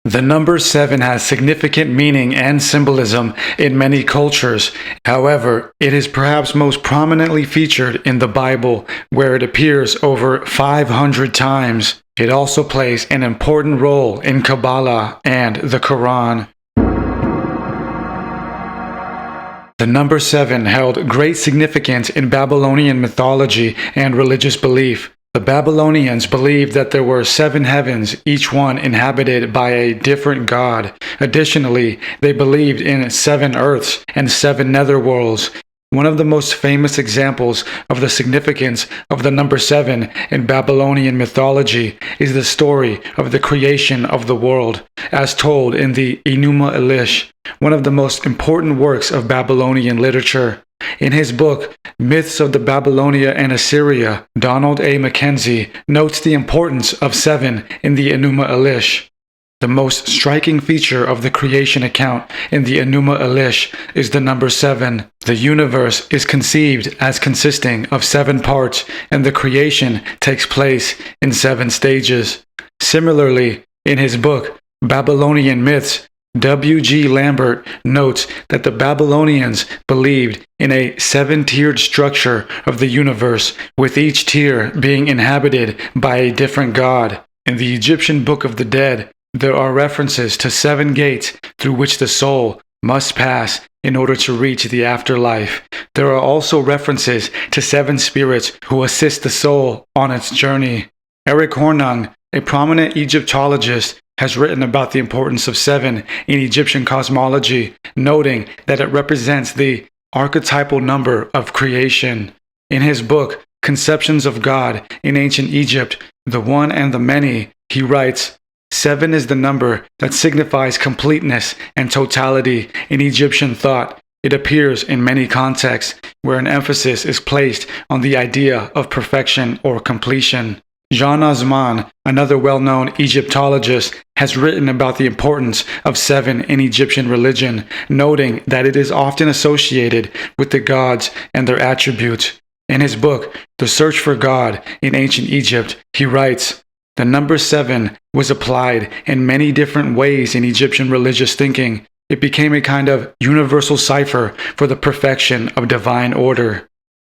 The number 7 has significant meaning and symbolism in many cultures. However, it is perhaps most prominently featured in the Bible, where it appears over 500 times. It also plays an important role in Kabbalah and the Quran. The number 7 held great significance in Babylonian mythology and religious belief. The Babylonians believed that there were 7 heavens, each one inhabited by a different god. Additionally, they believed in 7 earths and 7 netherworlds. One of the most famous examples of the significance of the number 7 in Babylonian mythology is the story of the creation of the world, as told in the Enuma Elish, one of the most important works of Babylonian literature. In his book, Myths of the Babylonia and Assyria, Donald A. Mackenzie notes the importance of 7 in the Enuma Elish. The most striking feature of the creation account in the Enuma Elish is the number 7. The universe is conceived as consisting of 7 parts, and the creation takes place in 7 stages. Similarly, in his book, Babylonian Myths, W.G. Lambert notes that the Babylonians believed in a 7-tiered structure of the universe, with each tier being inhabited by a different god. In the Egyptian Book of the Dead, there are references to 7 gates through which the soul must pass in order to reach the afterlife. There are also references to 7 spirits who assist the soul on its journey. Eric Hornung, a prominent Egyptologist, has written about the importance of 7 in Egyptian cosmology, noting that it represents the archetypal number of creation. In his book, Conceptions of God in Ancient Egypt, The One and the Many, he writes, 7 is the number that signifies completeness and totality in Egyptian thought. It appears in many contexts where an emphasis is placed on the idea of perfection or completion. Jean Osman, another well-known Egyptologist, has written about the importance of 7 in Egyptian religion, noting that it is often associated with the gods and their attributes. In his book, The Search for God in Ancient Egypt, he writes, the number 7 was applied in many different ways in Egyptian religious thinking. It became a kind of universal cipher for the perfection of divine order.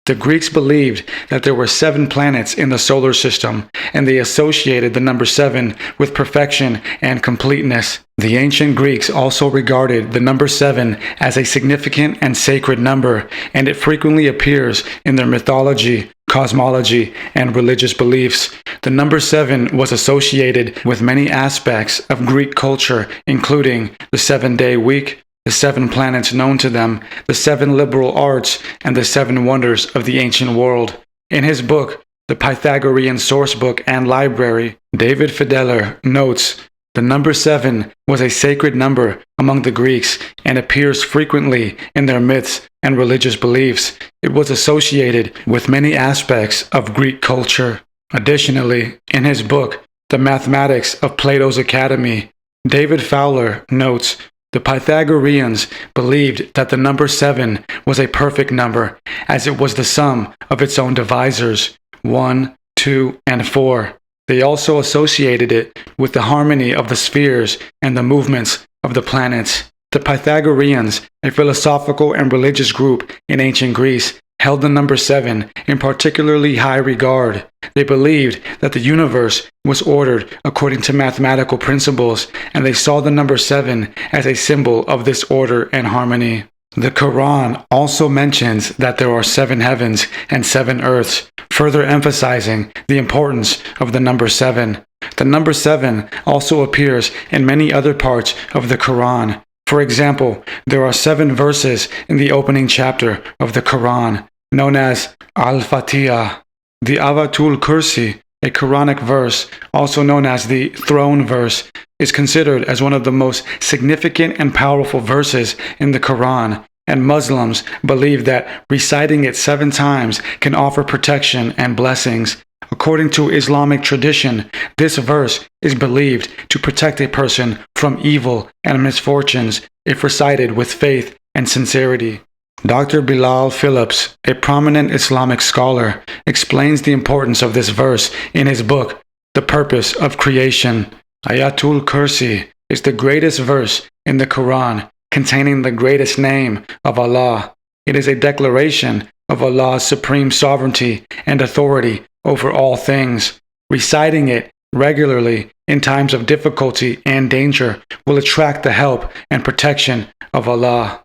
The Greeks believed that there were 7 planets in the solar system, and they associated the number 7 with perfection and completeness. The ancient Greeks also regarded the number 7 as a significant and sacred number, and it frequently appears in their mythology, cosmology, and religious beliefs. The number 7 was associated with many aspects of Greek culture, including the 7-day week, the 7 planets known to them, the 7 liberal arts, and the 7 wonders of the ancient world. In his book, The Pythagorean Sourcebook and Library, David Fideler notes, the number 7 was a sacred number among the Greeks and appears frequently in their myths and religious beliefs. It was associated with many aspects of Greek culture. Additionally, in his book, The Mathematics of Plato's Academy, David Fowler notes, the Pythagoreans believed that the number 7 was a perfect number, as it was the sum of its own divisors, 1, 2, and 4. They also associated it with the harmony of the spheres and the movements of the planets. The Pythagoreans, a philosophical and religious group in ancient Greece, held the number 7 in particularly high regard. They believed that the universe was ordered according to mathematical principles, and they saw the number 7 as a symbol of this order and harmony. The Quran also mentions that there are 7 heavens and 7 earths, further emphasizing the importance of the number 7. The number 7 also appears in many other parts of the Quran. For example, there are 7 verses in the opening chapter of the Quran, known as Al-Fatiha. The Avatul Kursi, a Quranic verse, also known as the throne verse, is considered as one of the most significant and powerful verses in the Quran, and Muslims believe that reciting it 7 times can offer protection and blessings. According to Islamic tradition, this verse is believed to protect a person from evil and misfortunes if recited with faith and sincerity. Dr. Bilal Phillips, a prominent Islamic scholar, explains the importance of this verse in his book, The Purpose of Creation. Ayatul Kursi is the greatest verse in the Quran, containing the greatest name of Allah. It is a declaration of Allah's supreme sovereignty and authority over all things. Reciting it regularly in times of difficulty and danger will attract the help and protection of Allah.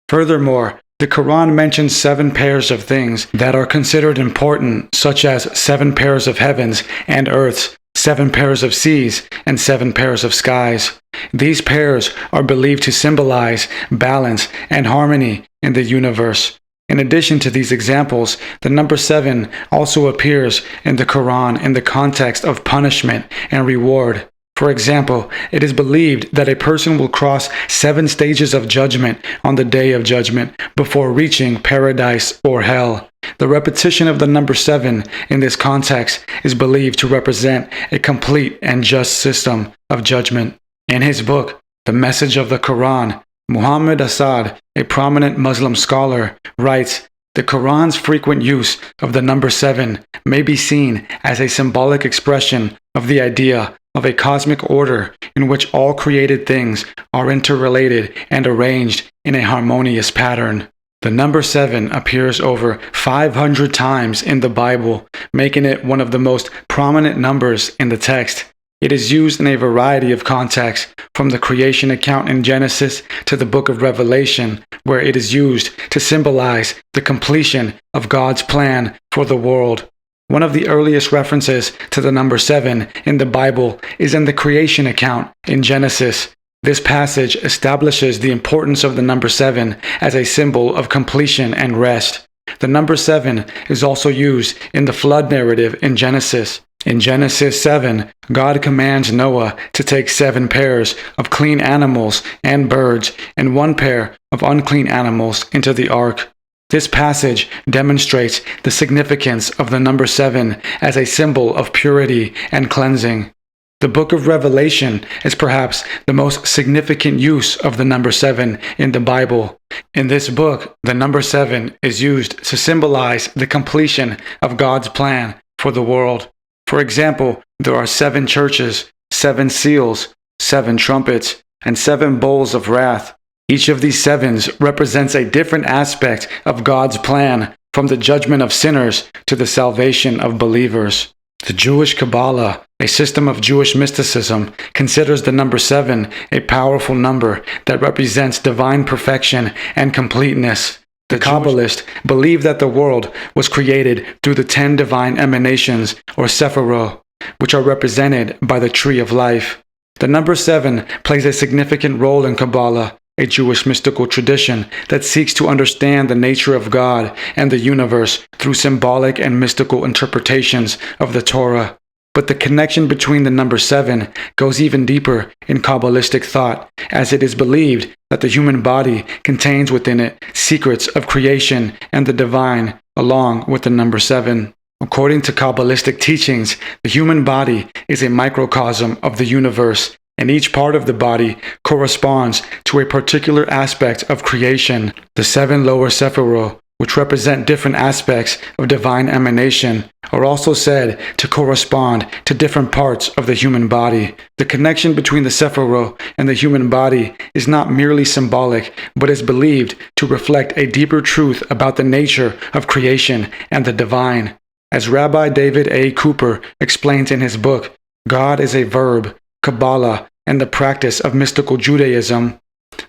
Furthermore, the Quran mentions 7 pairs of things that are considered important, such as 7 pairs of heavens and earths, 7 pairs of seas, and 7 pairs of skies. These pairs are believed to symbolize balance and harmony in the universe. In addition to these examples, the number 7 also appears in the Quran in the context of punishment and reward. For example, it is believed that a person will cross 7 stages of judgment on the Day of Judgment before reaching paradise or hell. The repetition of the number 7 in this context is believed to represent a complete and just system of judgment. In his book, The Message of the Quran, Muhammad Asad, a prominent Muslim scholar, writes, "The Quran's frequent use of the number 7 may be seen as a symbolic expression of the idea of a cosmic order in which all created things are interrelated and arranged in a harmonious pattern." The number 7 appears over 500 times in the Bible, making it one of the most prominent numbers in the text. It is used in a variety of contexts, from the creation account in Genesis to the book of Revelation, where it is used to symbolize the completion of God's plan for the world. One of the earliest references to the number 7 in the Bible is in the creation account in Genesis. This passage establishes the importance of the number 7 as a symbol of completion and rest. The number 7 is also used in the flood narrative in Genesis. In Genesis 7, God commands Noah to take 7 pairs of clean animals and birds and 1 pair of unclean animals into the ark. This passage demonstrates the significance of the number 7 as a symbol of purity and cleansing. The book of Revelation is perhaps the most significant use of the number 7 in the Bible. In this book, the number 7 is used to symbolize the completion of God's plan for the world. For example, there are 7 churches, 7 seals, 7 trumpets, and 7 bowls of wrath. Each of these 7s represents a different aspect of God's plan, from the judgment of sinners to the salvation of believers. The Jewish Kabbalah, a system of Jewish mysticism, considers the number 7 a powerful number that represents divine perfection and completeness. The Kabbalists believe that the world was created through the 10 divine emanations, or Sephiroth, which are represented by the tree of life. The number 7 plays a significant role in Kabbalah, a Jewish mystical tradition that seeks to understand the nature of God and the universe through symbolic and mystical interpretations of the Torah. But the connection between the number 7 goes even deeper in Kabbalistic thought, as it is believed that the human body contains within it secrets of creation and the divine, along with the number 7. According to Kabbalistic teachings, the human body is a microcosm of the universe, and each part of the body corresponds to a particular aspect of creation. The 7 lower Sephiroth, which represent different aspects of divine emanation, are also said to correspond to different parts of the human body. The connection between the Sephiroth and the human body is not merely symbolic, but is believed to reflect a deeper truth about the nature of creation and the divine. As Rabbi David A. Cooper explains in his book, God is a Verb, Kabbalah, and the practice of mystical Judaism,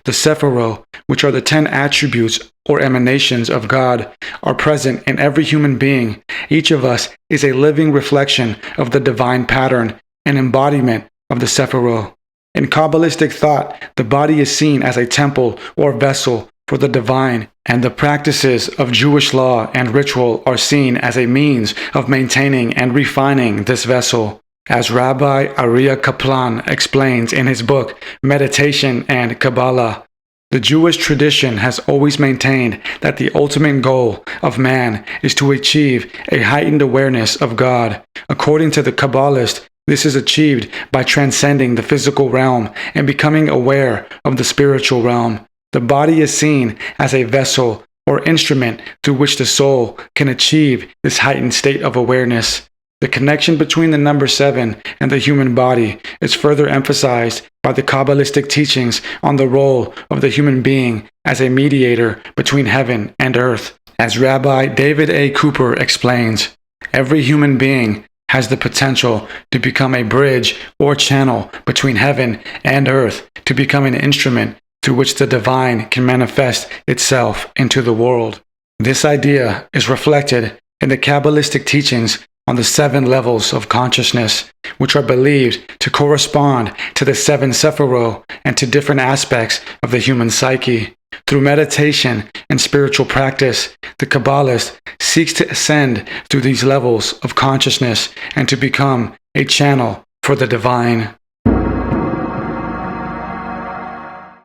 the Sephiroth, which are the 10 attributes or emanations of God, are present in every human being. Each of us is a living reflection of the divine pattern, an embodiment of the Sephiroth. In Kabbalistic thought, the body is seen as a temple or vessel for the divine, and the practices of Jewish law and ritual are seen as a means of maintaining and refining this vessel. As Rabbi Aryeh Kaplan explains in his book, Meditation and Kabbalah, the Jewish tradition has always maintained that the ultimate goal of man is to achieve a heightened awareness of God. According to the Kabbalist, this is achieved by transcending the physical realm and becoming aware of the spiritual realm. The body is seen as a vessel or instrument through which the soul can achieve this heightened state of awareness. The connection between the number 7 and the human body is further emphasized by the Kabbalistic teachings on the role of the human being as a mediator between heaven and earth. As Rabbi David A. Cooper explains, every human being has the potential to become a bridge or channel between heaven and earth, to become an instrument through which the divine can manifest itself into the world. This idea is reflected in the Kabbalistic teachings on the 7 levels of consciousness, which are believed to correspond to the 7 Sephiroth and to different aspects of the human psyche. Through meditation and spiritual practice, the Kabbalist seeks to ascend through these levels of consciousness and to become a channel for the divine.